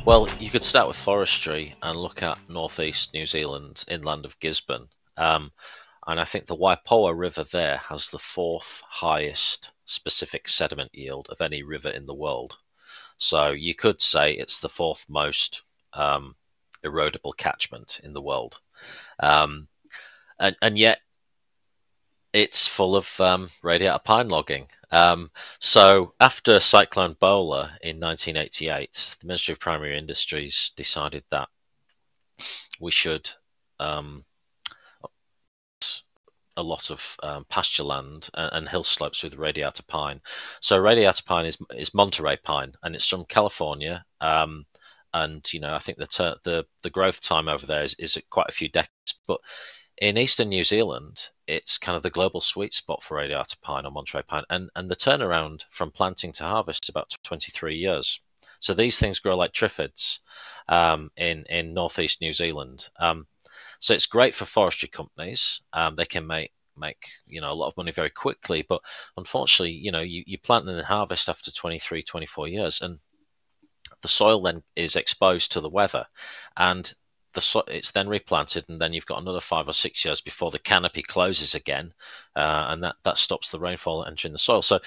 Well, you could start with forestry and look at northeast New Zealand, inland of Gisborne. And I think the Waipoua River there has the fourth highest specific sediment yield of any river in the world. So you could say it's the fourth most erodible catchment in the world. And yet it's full of radiata pine logging. So after Cyclone Bola in 1988, the Ministry of Primary Industries decided that we should a lot of pasture land and hill slopes with radiata pine. So radiata pine is Monterey pine, and it's from California. And I think the growth time over there is quite a few decades. But in eastern New Zealand, it's kind of the global sweet spot for radiata pine or Monterey pine, and the turnaround from planting to harvest is about 23 years. So these things grow like triffids in northeast New Zealand. So it's great for forestry companies. They can make a lot of money very quickly, but unfortunately, you plant and then harvest after 23, 24 years, and the soil then is exposed to the weather, and it's then replanted, and then you've got another 5 or 6 years before the canopy closes again, and that stops the rainfall entering the soil. So,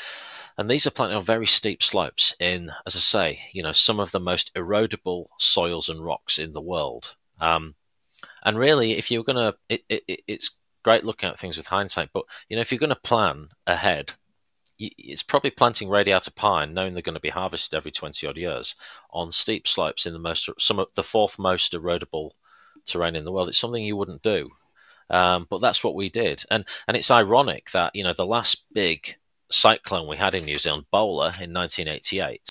and these are planted on very steep slopes in, as I say, some of the most erodible soils and rocks in the world. And really, if you're going to, it's great looking at things with hindsight, but if you're going to plan ahead, it's probably planting radiata pine, knowing they're going to be harvested every 20 odd years on steep slopes in some of the fourth most erodible terrain in the world. It's something you wouldn't do, but that's what we did. And it's ironic that the last big cyclone we had in New Zealand, Bola, in 1988.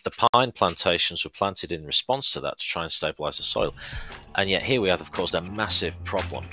The pine plantations were planted in response to that to try and stabilise the soil, and yet here we have, of course, a massive problem